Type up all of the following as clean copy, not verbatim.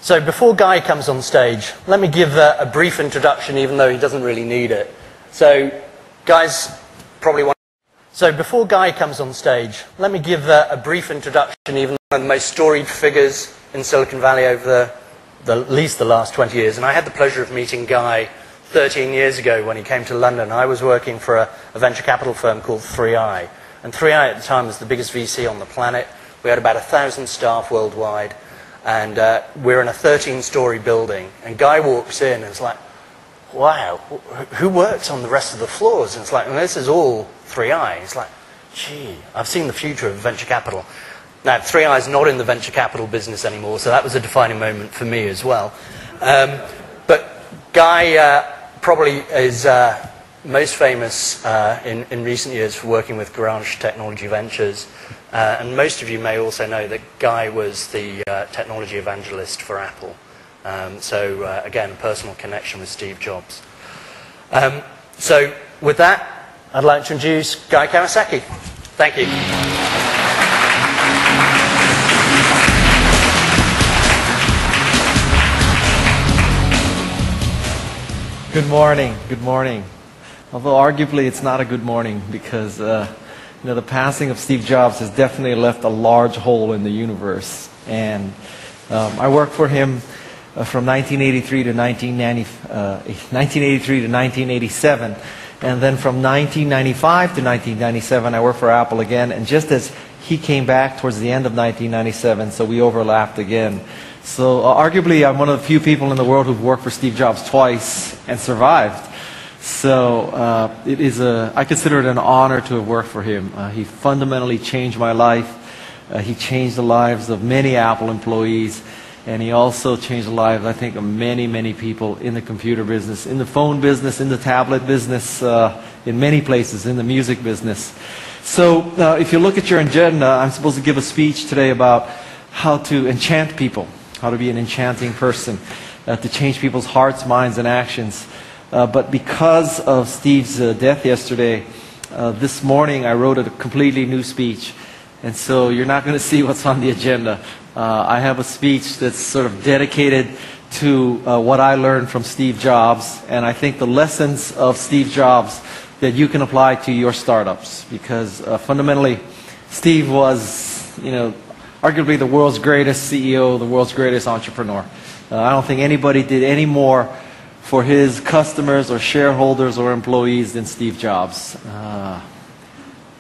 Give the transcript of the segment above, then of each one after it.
So before Guy comes on stage, let me give a brief introduction, even though he doesn't really need it. So Guy's probably one. So before Guy comes on stage, let me give a brief introduction, even one of the most storied figures in Silicon Valley over at least the last 20 years. And I had the pleasure of meeting Guy 13 years ago when he came to London. I was working for a venture capital firm called 3i. And 3i at the time was the biggest VC on the planet. We had about 1,000 staff worldwide. And we're in a 13-story building. And Guy walks in and it's like, wow, who works on the rest of the floors? And it's like, well, this is all 3i. It's like, gee, I've seen the future of venture capital. Now, 3i is not in the venture capital business anymore, so that was a defining moment for me as well. But Guy probably is most famous in recent years for working with Garage Technology Ventures. And most of you may also know that Guy was the technology evangelist for Apple. So again, a personal connection with Steve Jobs. So with that, I'd like to introduce Guy Kawasaki. Thank you. Good morning. Good morning. Although arguably it's not a good morning because the passing of Steve Jobs has definitely left a large hole in the universe. And I worked for him from 1983 to 1987, and then from 1995 to 1997 I worked for Apple again. And just as he came back towards the end of 1997, so we overlapped again. So arguably I'm one of the few people in the world who've worked for Steve Jobs twice and survived. So I consider it an honor to have worked for him. He fundamentally changed my life. He changed the lives of many Apple employees, and he also changed the lives, I think, of many, many people in the computer business, in the phone business, in the tablet business, in many places, in the music business. So if you look at your agenda, I'm supposed to give a speech today about how to enchant people, how to be an enchanting person, to change people's hearts, minds, and actions. But because of Steve's death yesterday, this morning I wrote a completely new speech. And so you're not going to see what's on the agenda. I have a speech that's sort of dedicated to what I learned from Steve Jobs, and I think the lessons of Steve Jobs that you can apply to your startups. Because fundamentally, Steve was, arguably the world's greatest CEO, the world's greatest entrepreneur. I don't think anybody did any more for his customers or shareholders or employees than Steve Jobs.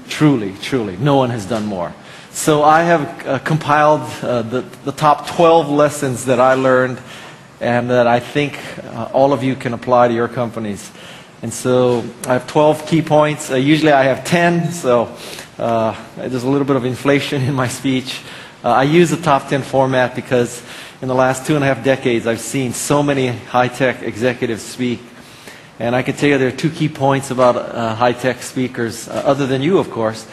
Truly, truly, no one has done more. So I have compiled the top 12 lessons that I learned and that I think all of you can apply to your companies. And so I have 12 key points. Usually I have 10, so there's a little bit of inflation in my speech. I use the top 10 format because in the last 2.5 decades I've seen so many high-tech executives speak. And I can tell you there are two key points about high-tech speakers, other than you, of course.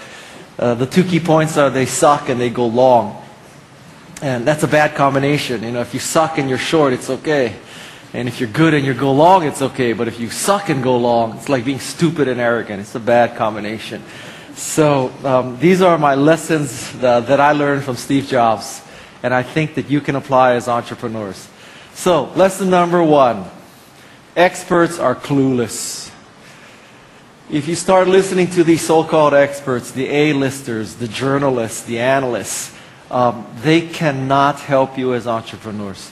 The two key points are they suck and they go long. And that's a bad combination. If you suck and you're short, it's okay. And if you're good and you go long, it's okay. But if you suck and go long, it's like being stupid and arrogant. It's a bad combination. So these are my lessons that I learned from Steve Jobs. And I think that you can apply as entrepreneurs. So lesson number 1. Experts are clueless. If you start listening to these so-called experts, the A-listers, the journalists, the analysts, they cannot help you as entrepreneurs.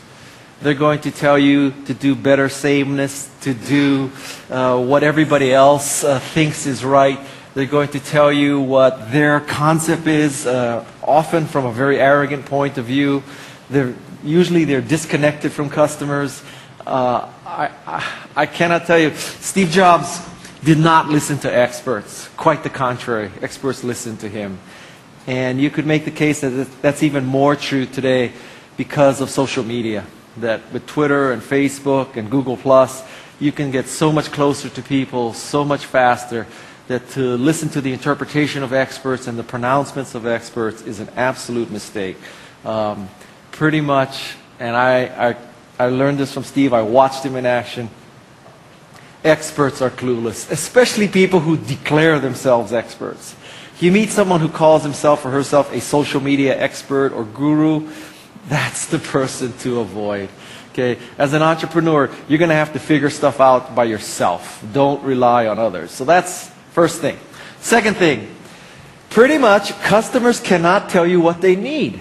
They're going to tell you to do better sameness, to do what everybody else thinks is right. They're going to tell you what their concept is, often from a very arrogant point of view. Usually they're disconnected from customers. I cannot tell you, Steve Jobs did not listen to experts. Quite the contrary. Experts listened to him. And you could make the case that that's even more true today because of social media. That with Twitter and Facebook and Google+, you can get so much closer to people, so much faster, that to listen to the interpretation of experts and the pronouncements of experts is an absolute mistake. Pretty much, and I learned this from Steve, I watched him in action. Experts are clueless, especially people who declare themselves experts. You meet someone who calls himself or herself a social media expert or guru, That's the person to avoid. Okay? As an entrepreneur, you're going to have to figure stuff out by yourself. Don't rely on others. So that's first thing. Second thing, pretty much customers cannot tell you what they need.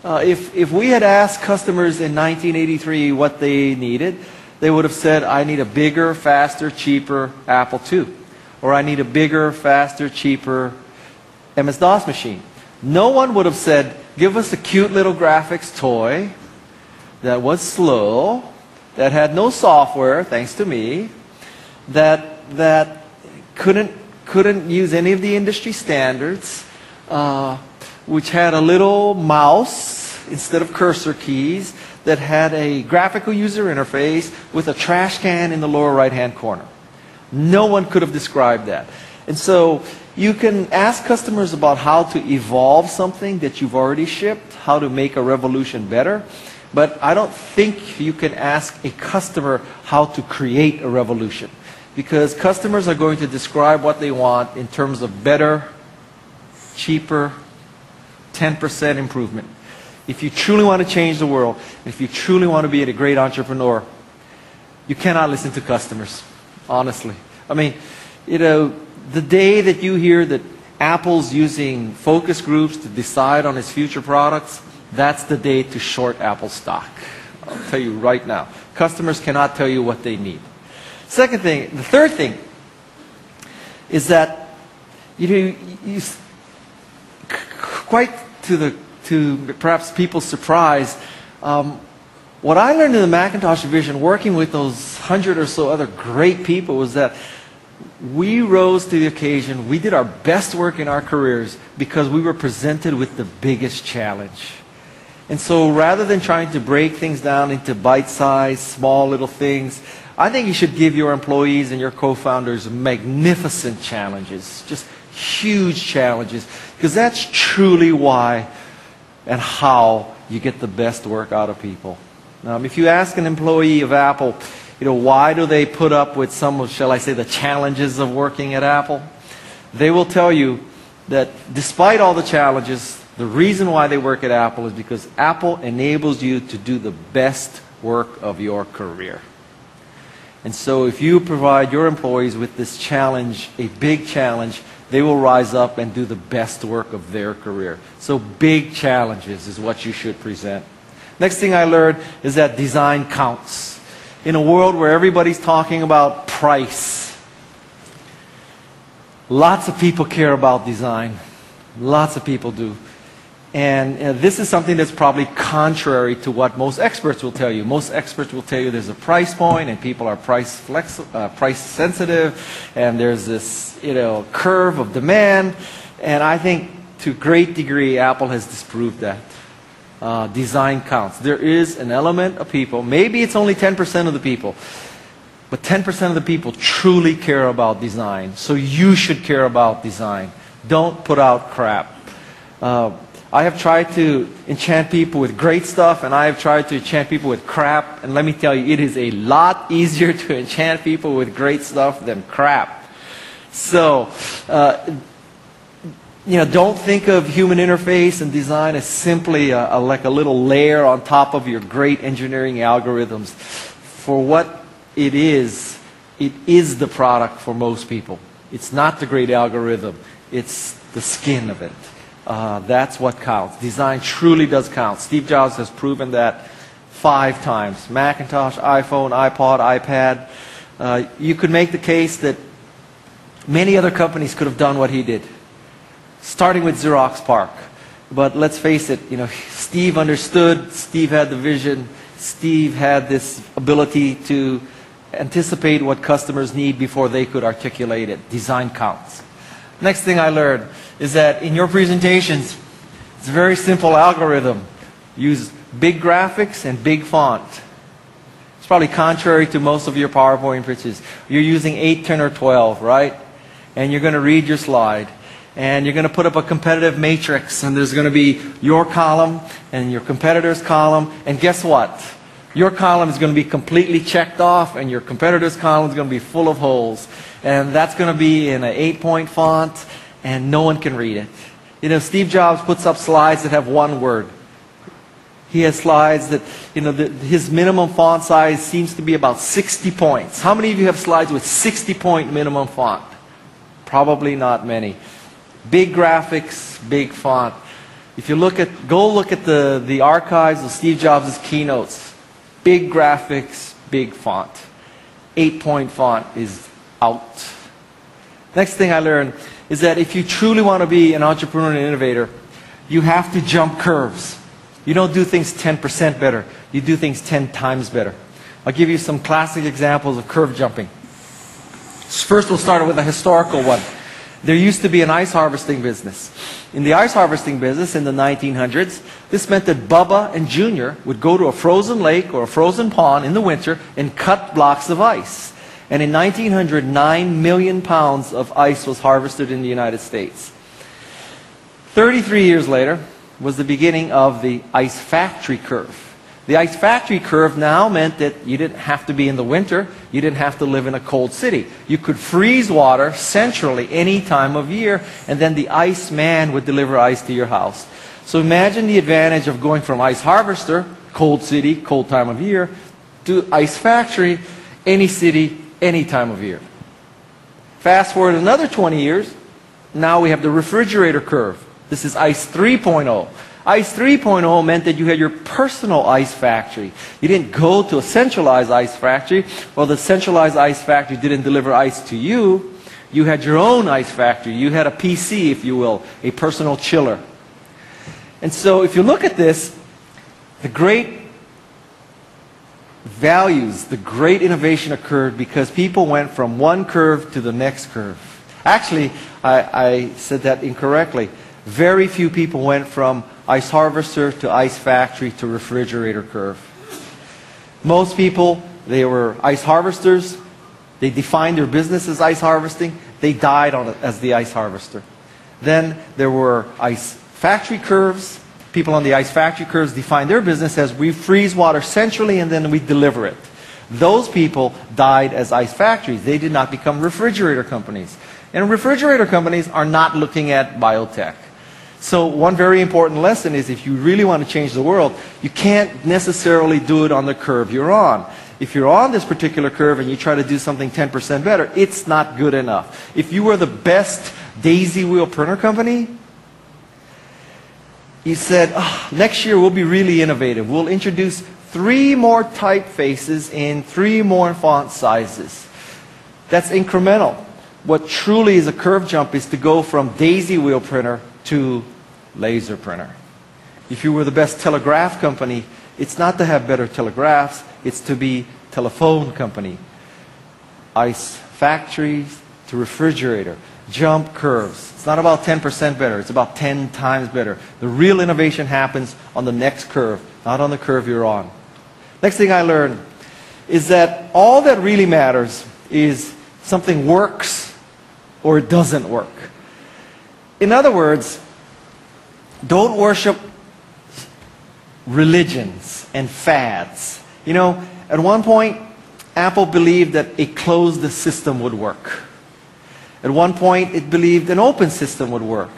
If we had asked customers in 1983 what they needed, they would have said, I need a bigger, faster, cheaper Apple II. Or I need a bigger, faster, cheaper MS-DOS machine. No one would have said, give us a cute little graphics toy that was slow, that had no software, thanks to me, that couldn't use any of the industry standards, which had a little mouse instead of cursor keys, that had a graphical user interface with a trash can in the lower right-hand corner. No one could have described that. And so you can ask customers about how to evolve something that you've already shipped, how to make a revolution better, but I don't think you can ask a customer how to create a revolution, because customers are going to describe what they want in terms of better, cheaper, 10% improvement. If you truly want to change the world, if you truly want to be a great entrepreneur, you cannot listen to customers, honestly. I mean, you know, the day that you hear that Apple's using focus groups to decide on its future products, that's the day to short Apple stock. I'll tell you right now. Customers cannot tell you what they need. Second thing, the third thing is that, you know, quite to perhaps people's surprise, what I learned in the Macintosh division, working with those 100 or so other great people, was that we rose to the occasion. We did our best work in our careers because we were presented with the biggest challenge. And so rather than trying to break things down into bite-sized, small little things, I think you should give your employees and your co-founders magnificent challenges, just huge challenges, because that's truly why and how you get the best work out of people. If you ask an employee of Apple, you know, why do they put up with some of, shall I say, the challenges of working at Apple? They will tell you that despite all the challenges, the reason why they work at Apple is because Apple enables you to do the best work of your career. And so if you provide your employees with this challenge, a big challenge, they will rise up and do the best work of their career. So big challenges is what you should present. Next thing I learned is that design counts. In a world where everybody's talking about price, lots of people care about design. Lots of people do. And this is something that's probably contrary to what most experts will tell you. Most experts will tell you there's a price point and people are price sensitive, and there's this, you know, curve of demand. And I think to a great degree Apple has disproved that. Design counts. There is an element of people, maybe it's only 10% of the people, but 10% of the people truly care about design. So you should care about design. Don't put out crap. I have tried to enchant people with great stuff, and I have tried to enchant people with crap. And let me tell you, it is a lot easier to enchant people with great stuff than crap. So, you know, don't think of human interface and design as simply like a little layer on top of your great engineering algorithms. For what it is the product for most people. It's not the great algorithm. It's the skin of it. That's what counts. Design truly does count. Steve Jobs has proven that 5 times. Macintosh, iPhone, iPod, iPad. You could make the case that many other companies could have done what he did, starting with Xerox PARC. But let's face it, you know, Steve understood, Steve had the vision, Steve had this ability to anticipate what customers need before they could articulate it. Design counts. Next thing I learned is that in your presentations, it's a very simple algorithm. Use big graphics and big font. It's probably contrary to most of your PowerPoint pitches. You're using 8, 10, or 12, right? And you're going to read your slide. And you're going to put up a competitive matrix, and there's going to be your column and your competitor's column. And guess what? Your column is going to be completely checked off, and your competitor's column is going to be full of holes. And that's going to be in an 8-point font, and no one can read it. You know, Steve Jobs puts up slides that have one word. He has slides that, his minimum font size seems to be about 60 points. How many of you have slides with 60-point minimum font? Probably not many. Big graphics, big font. If you go look at the archives of Steve Jobs' keynotes. Big graphics, big font. 8-point font is out. Next thing I learned is that if you truly want to be an entrepreneur and innovator, you have to jump curves. You don't do things 10% better. You do things 10 times better. I'll give you some classic examples of curve jumping. First, we'll start with a historical one. There used to be an ice harvesting business. In the ice harvesting business in the 1900s, this meant that Bubba and Junior would go to a frozen lake or a frozen pond in the winter and cut blocks of ice. And in 1900, 9 million pounds of ice was harvested in the United States. 33 years later was the beginning of the ice factory curve. The ice factory curve now meant that you didn't have to be in the winter, you didn't have to live in a cold city. You could freeze water centrally any time of year, and then the ice man would deliver ice to your house. So imagine the advantage of going from ice harvester, cold city, cold time of year, to ice factory, any city, any time of year. Fast forward another 20 years, now we have the refrigerator curve. This is ice 3.0. Ice 3.0 meant that you had your personal ice factory. You didn't go to a centralized ice factory, or the centralized ice factory didn't deliver ice to you. You had your own ice factory. You had a PC, if you will, a personal chiller. And so if you look at this, the great values, the great innovation occurred because people went from one curve to the next curve. Actually, I said that incorrectly. Very few people went from ice harvester to ice factory to refrigerator curve. Most people, they were ice harvesters. They defined their business as ice harvesting. They died on it as the ice harvester. Then there were ice factory curves. People on the ice factory curves defined their business as we freeze water centrally and then we deliver it. Those people died as ice factories. They did not become refrigerator companies. And refrigerator companies are not looking at biotech. So one very important lesson is if you really want to change the world, you can't necessarily do it on the curve you're on. If you're on this particular curve and you try to do something 10% better, it's not good enough. If you were the best daisy wheel printer company, you said, next year we'll be really innovative. We'll introduce 3 more typefaces in 3 more font sizes. That's incremental. What truly is a curve jump is to go from daisy wheel printer to laser printer. If you were the best telegraph company, it's not to have better telegraphs, it's to be telephone company. Ice factories to refrigerator. Jump curves. It's not about 10% better, it's about 10 times better. The real innovation happens on the next curve, not on the curve you're on. Next thing I learned is that all that really matters is something works or it doesn't work. In other words, don't worship religions and fads. You know, at one point, Apple believed that a closed system would work. At one point, it believed an open system would work.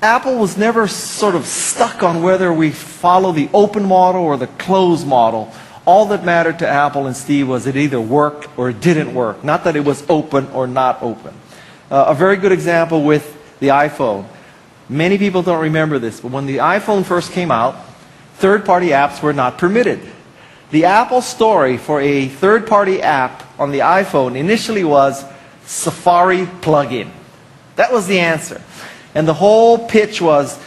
Apple was never sort of stuck on whether we follow the open model or the closed model. All that mattered to Apple and Steve was it either worked or it didn't work, not that it was open or not open. A very good example with the iPhone. Many people don't remember this, but when the iPhone first came out, third-party apps were not permitted. The Apple story for a third-party app on the iPhone initially was Safari plugin. That was the answer. And the whole pitch was,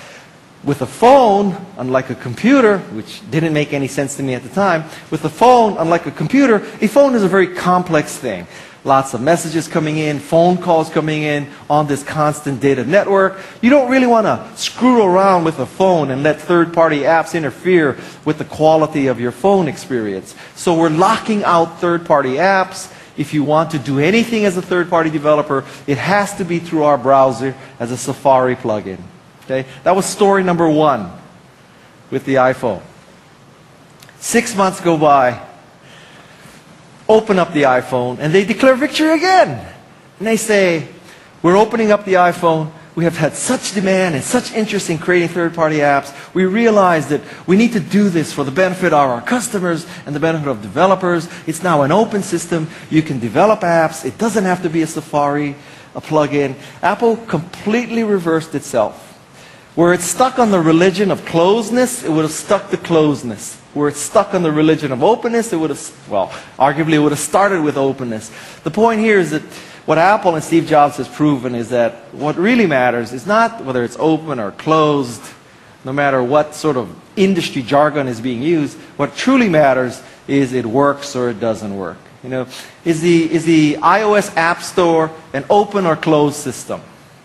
with a phone, unlike a computer, which didn't make any sense to me at the time, with a phone, unlike a computer, a phone is a very complex thing. Lots of messages coming in, phone calls coming in on this constant data network. You don't really want to screw around with a phone and let third-party apps interfere with the quality of your phone experience. So we're locking out third-party apps. If you want to do anything as a third-party developer, it has to be through our browser as a Safari plugin. Okay? That was story number 1 with the iPhone. 6 months go by. Open up the iPhone, and they declare victory again. And they say, we're opening up the iPhone. we have had such demand and such interest in creating third-party apps, we realized that we need to do this for the benefit of our customers and the benefit of developers. It's now an open system. You can develop apps. It doesn't have to be a Safari, a plugin. Apple completely reversed itself. Where it's stuck on the religion of closedness, it would have stuck to closedness. Where it's stuck on the religion of openness, it would have, well, arguably it would have started with openness. The point here is that what Apple and Steve Jobs has proven is that what really matters is not whether it's open or closed, no matter what sort of industry jargon is being used. What truly matters is it works or it doesn't work. You know, is the iOS App Store an open or closed system?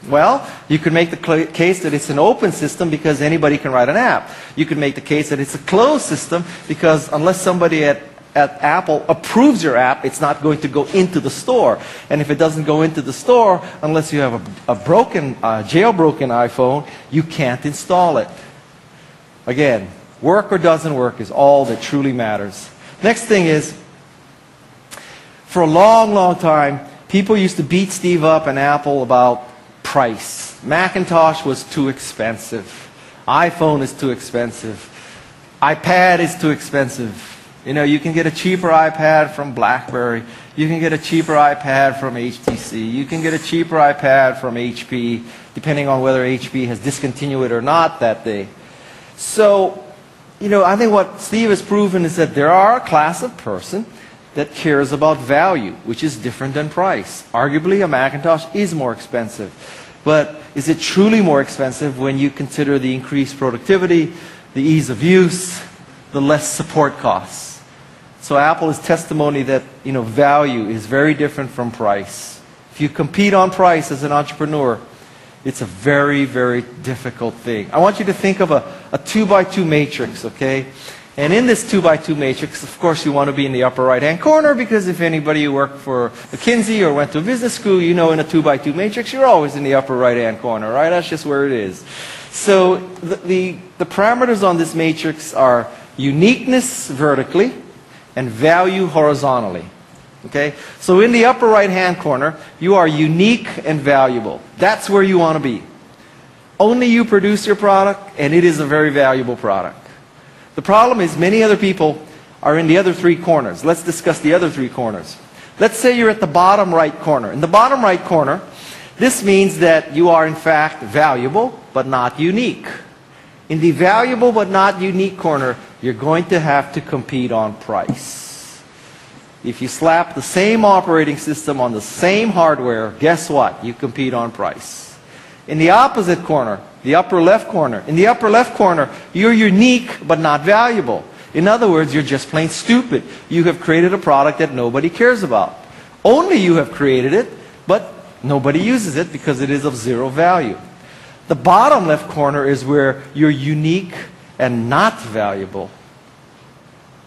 Well, you could make the case that it's an open system because anybody can write an app. You could make the case that it's a closed system because unless somebody at Apple approves your app, it's not going to go into the store. And if it doesn't go into the store, unless you have a jailbroken iPhone, you can't install it. Again, work or doesn't work is all that truly matters. Next thing is, for a long, long time, people used to beat Steve up and Apple about price. Macintosh was too expensive. iPhone is too expensive. iPad is too expensive. You know, you can get a cheaper iPad from BlackBerry. You can get a cheaper iPad from HTC. You can get a cheaper iPad from HP, depending on whether HP has discontinued it or not that day. So, you know, I think what Steve has proven is that there are a class of person that cares about value, which is different than price. Arguably, a Macintosh is more expensive. But is it truly more expensive when you consider the increased productivity, the ease of use, the less support costs? So Apple is testimony that, you know, value is very different from price. If you compete on price as an entrepreneur, it's a very, very difficult thing. I want you to think of a 2x2 matrix, okay? And in this 2x2 matrix, of course, you want to be in the upper right-hand corner because if anybody who worked for McKinsey or went to a business school, you know in a 2x2 matrix, you're always in the upper right-hand corner, right? That's just where it is. So the parameters on this matrix are uniqueness vertically and value horizontally. Okay? So in the upper right-hand corner, you are unique and valuable. That's where you want to be. Only you produce your product, and it is a very valuable product. The problem is many other people are in the other three corners. Let's discuss the other three corners. Let's say you're at the bottom right corner. In the bottom right corner, this means that you are in fact valuable but not unique. In the valuable but not unique corner, you're going to have to compete on price. If you slap the same operating system on the same hardware, guess what? You compete on price. In the opposite corner, the upper left corner, in the upper left corner, you're unique but not valuable. In other words, you're just plain stupid. You have created a product that nobody cares about. Only you have created it, but nobody uses it because it is of zero value. The bottom left corner is where you're unique and not valuable.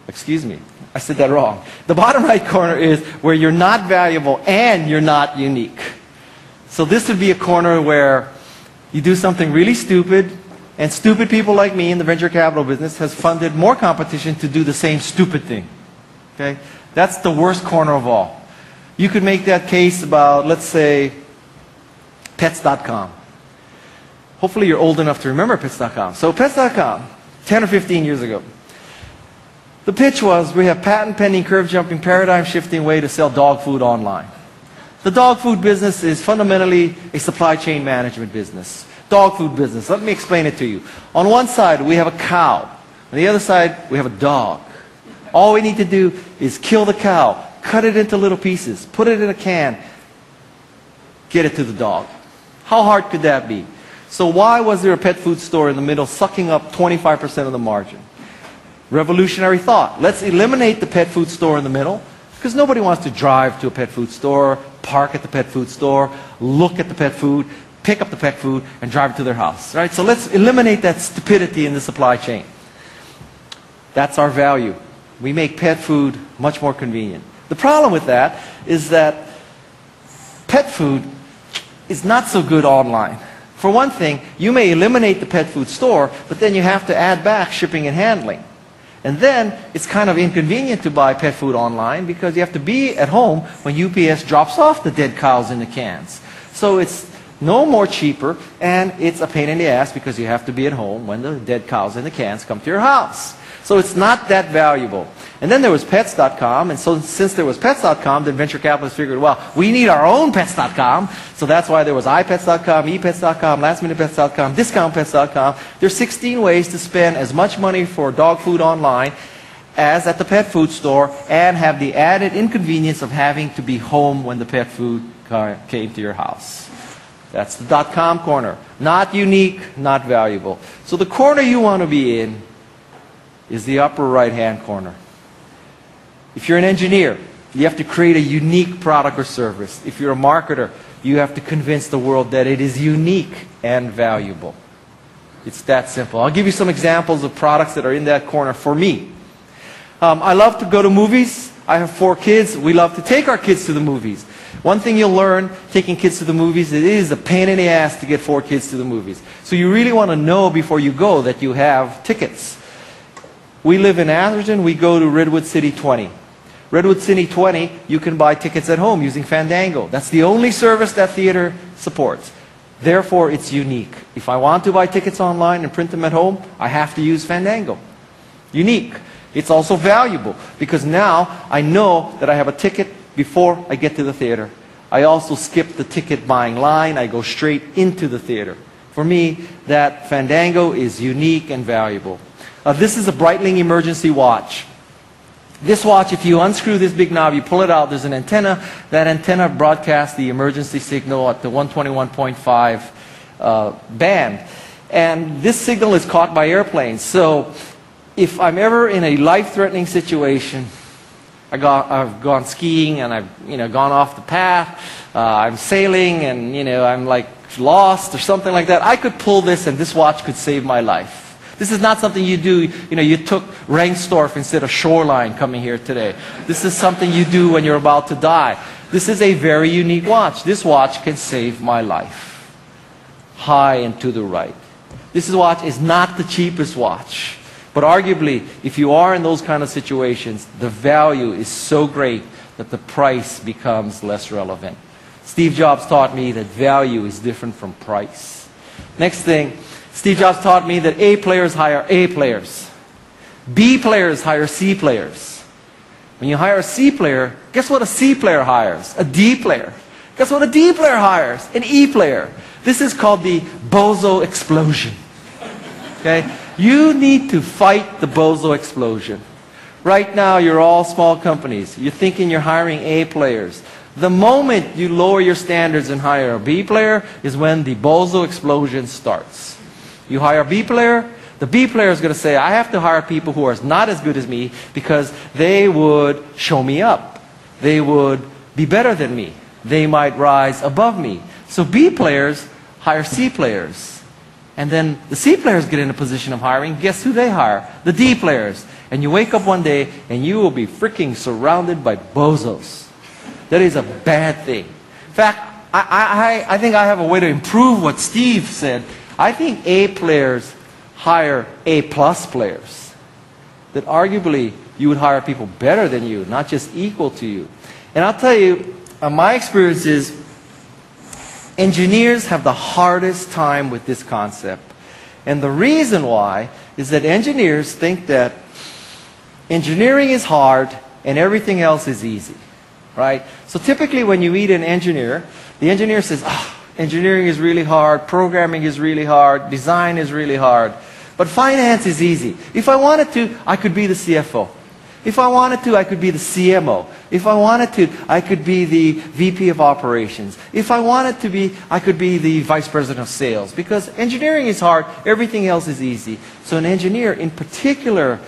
Excuse me, I said that wrong. The bottom right corner is where you're not valuable and you're not unique. So this would be a corner where you do something really stupid, and stupid people like me in the venture capital business has funded more competition to do the same stupid thing. Okay? That's the worst corner of all. You could make that case about, let's say, Pets.com. Hopefully you're old enough to remember Pets.com. So Pets.com, 10 or 15 years ago. The pitch was, we have patent-pending, curve-jumping, paradigm-shifting way to sell dog food online. The dog food business is fundamentally a supply chain management business. Dog food business. Let me explain it to you. On one side, we have a cow. On the other side, we have a dog. All we need to do is kill the cow, cut it into little pieces, put it in a can, get it to the dog. How hard could that be? So why was there a pet food store in the middle sucking up 25% of the margin? Revolutionary thought. Let's eliminate the pet food store in the middle, because nobody wants to drive to a pet food store, park at the pet food store, look at the pet food, pick up the pet food, and drive it to their house. Right? So let's eliminate that stupidity in the supply chain. That's our value. We make pet food much more convenient. The problem with that is that pet food is not so good online. For one thing, you may eliminate the pet food store, but then you have to add back shipping and handling. And then it's kind of inconvenient to buy pet food online because you have to be at home when UPS drops off the dead cows in the cans. So it's no more cheaper, and it's a pain in the ass because you have to be at home when the dead cows in the cans come to your house. So it's not that valuable. And then there was Pets.com, and so since there was Pets.com, then venture capitalists figured, well, we need our own Pets.com, so that's why there was iPets.com, ePets.com, LastMinutePets.com, DiscountPets.com. There's 16 ways to spend as much money for dog food online as at the pet food store and have the added inconvenience of having to be home when the pet food came to your house. That's the .com corner. Not unique, not valuable. So the corner you want to be in is the upper right-hand corner. If you're an engineer, you have to create a unique product or service. If you're a marketer, you have to convince the world that it is unique and valuable. It's that simple. I'll give you some examples of products that are in that corner for me. I love to go to movies. I have 4 kids. We love to take our kids to the movies. One thing you'll learn taking kids to the movies, it is a pain in the ass to get 4 kids to the movies. So you really want to know before you go that you have tickets. We live in Atherton. We go to Redwood City 20. Redwood City 20, you can buy tickets at home using Fandango. That's the only service that theater supports. Therefore, it's unique. If I want to buy tickets online and print them at home, I have to use Fandango. Unique. It's also valuable because now I know that I have a ticket before I get to the theater. I also skip the ticket buying line. I go straight into the theater. For me, that Fandango is unique and valuable. This is a Breitling emergency watch. This watch, if you unscrew this big knob, you pull it out, there's an antenna. That antenna broadcasts the emergency signal at the 121.5 band. And this signal is caught by airplanes. So if I'm ever in a life-threatening situation, I've gone skiing and I've gone off the path, I'm sailing and I'm like lost or something like that, I could pull this and this watch could save my life. This is not something you do, you took Rangsdorf instead of Shoreline coming here today. This is something you do when you're about to die. This is a very unique watch. This watch can save my life. High and to the right. This watch is not the cheapest watch. But arguably, if you are in those kind of situations, the value is so great that the price becomes less relevant. Steve Jobs taught me that value is different from price. Next thing, Steve Jobs taught me that A players hire A players. B players hire C players. When you hire a C player, guess what a C player hires? A D player. Guess what a D player hires? An E player. This is called the bozo explosion. Okay? You need to fight the bozo explosion. Right now, you're all small companies. You're thinking you're hiring A players. The moment you lower your standards and hire a B player is when the bozo explosion starts. You hire a B player, the B player is going to say, I have to hire people who are not as good as me because they would show me up. They would be better than me. They might rise above me. So B players hire C players. And then the C players get in a position of hiring. Guess who they hire? The D players. And you wake up one day and you will be freaking surrounded by bozos. That is a bad thing. In fact, I think I have a way to improve what Steve said. I think A players hire A plus players. That arguably you would hire people better than you, not just equal to you. And I'll tell you, my experience is engineers have the hardest time with this concept. And the reason why is that engineers think that engineering is hard and everything else is easy. Right? So typically when you meet an engineer, the engineer says, engineering is really hard, programming is really hard, design is really hard, but finance is easy. If I wanted to, I could be the CFO. If I wanted to, I could be the CMO. If I wanted to, I could be the VP of operations. If I wanted to be, I could be the vice president of sales. Because engineering is hard, everything else is easy. So an engineer in particular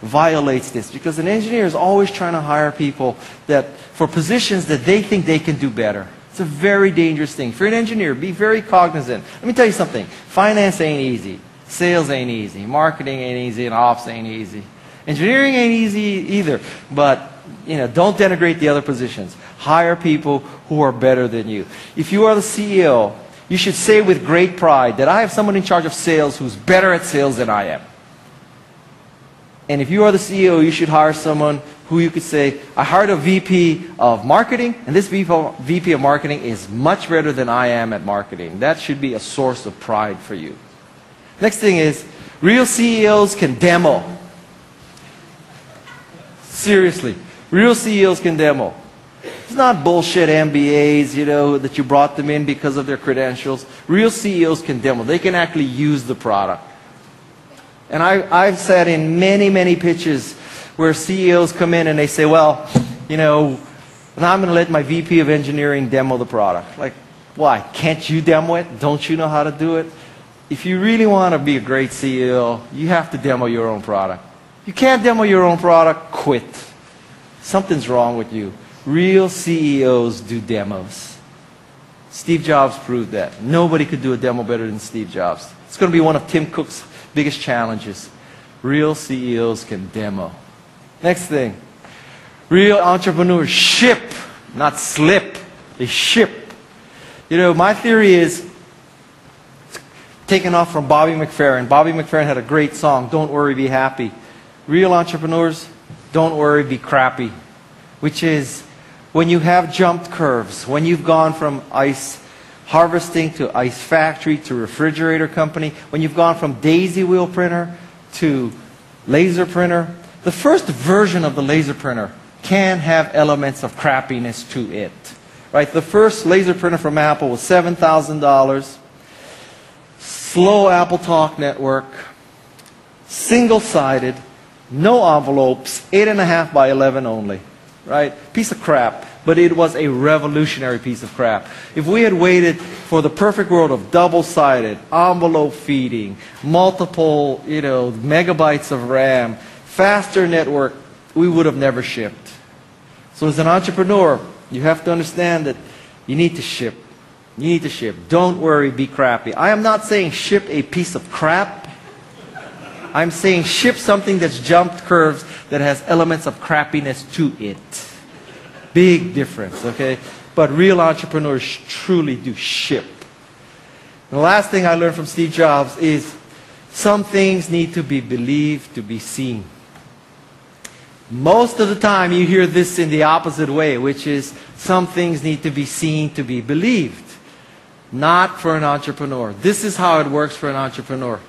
violates this because an engineer is always trying to hire people for positions that they think they can do better. It's a very dangerous thing. For an engineer, be very cognizant. Let me tell you something. Finance ain't easy. Sales ain't easy. Marketing ain't easy. And ops ain't easy. Engineering ain't easy either. But, don't denigrate the other positions. Hire people who are better than you. If you are the CEO, you should say with great pride that I have someone in charge of sales who's better at sales than I am. And if you are the CEO, you should hire someone who you could say, I hired a VP of marketing, and this VP of marketing is much better than I am at marketing. That should be a source of pride for you. Next thing is, real CEOs can demo. Seriously, real CEOs can demo. It's not bullshit MBAs, that you brought them in because of their credentials. Real CEOs can demo. They can actually use the product. And I've sat in many, many pitches where CEOs come in and they say, well, now I'm going to let my VP of engineering demo the product. Like, why? Can't you demo it? Don't you know how to do it? If you really want to be a great CEO, you have to demo your own product. If you can't demo your own product, quit. Something's wrong with you. Real CEOs do demos. Steve Jobs proved that. Nobody could do a demo better than Steve Jobs. It's going to be one of Tim Cook's biggest challenges. Real CEOs can demo. Next thing. Real entrepreneurs ship, not slip. They ship. My theory is taken off from Bobby McFerrin. Bobby McFerrin had a great song, Don't Worry, Be Happy. Real entrepreneurs, don't worry, be crappy. Which is, when you have jumped curves, when you've gone from ice harvesting to ice factory to refrigerator company, when you've gone from daisy wheel printer to laser printer, the first version of the laser printer can have elements of crappiness to it. Right? The first laser printer from Apple was $7,000. Slow Apple Talk network, single-sided, no envelopes, 8.5 by 11 only. Right? Piece of crap. But it was a revolutionary piece of crap. If we had waited for the perfect world of double-sided, envelope feeding, multiple, megabytes of RAM, faster network, we would have never shipped. So as an entrepreneur, you have to understand that you need to ship. You need to ship. Don't worry, be crappy. I am not saying ship a piece of crap. I'm saying ship something that's jumped curves that has elements of crappiness to it. Big difference, okay? But real entrepreneurs truly do ship. And the last thing I learned from Steve Jobs is some things need to be believed to be seen. Most of the time you hear this in the opposite way, which is some things need to be seen to be believed. Not for an entrepreneur. This is how it works for an entrepreneur.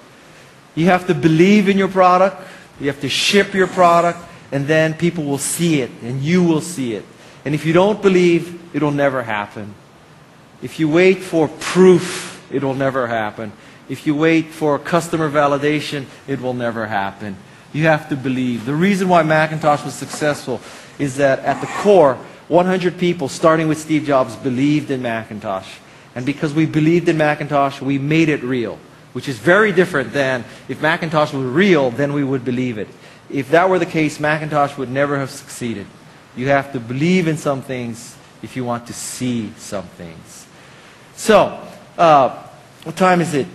You have to believe in your product, you have to ship your product, and then people will see it, and you will see it. And if you don't believe, it'll never happen. If you wait for proof, it'll never happen. If you wait for customer validation, it will never happen. You have to believe. The reason why Macintosh was successful is that at the core, 100 people, starting with Steve Jobs, believed in Macintosh. And because we believed in Macintosh, we made it real, which is very different than if Macintosh were real, then we would believe it. If that were the case, Macintosh would never have succeeded. You have to believe in some things if you want to see some things. So, what time is it?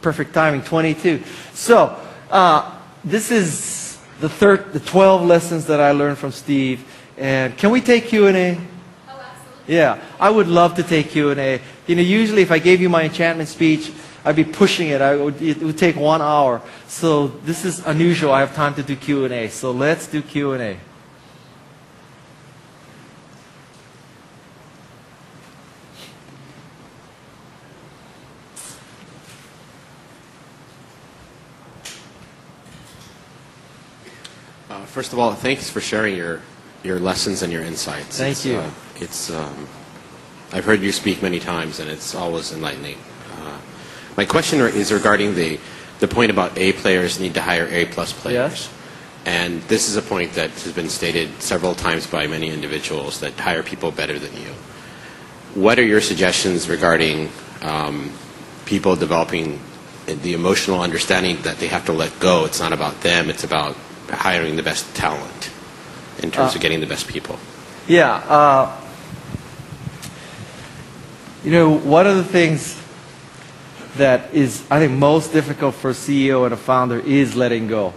Perfect timing, 22. So, this is the 12 lessons that I learned from Steve. And can we take Q&A? Oh, absolutely. Yeah, I would love to take Q&A. Usually if I gave you my enchantment speech, I'd be pushing it. It would take 1 hour. So this is unusual. I have time to do Q&A. So let's do Q&A. First of all, thanks for sharing your lessons and your insights. Thank you. I've heard you speak many times, and it's always enlightening. My question is regarding the point about A players need to hire A+ players. Yes. And this is a point that has been stated several times by many individuals, that hire people better than you. What are your suggestions regarding people developing the emotional understanding that they have to let go? It's not about them, it's about hiring the best talent in terms of getting the best people. Yeah. One of the things that is, I think, most difficult for a CEO and a founder is letting go.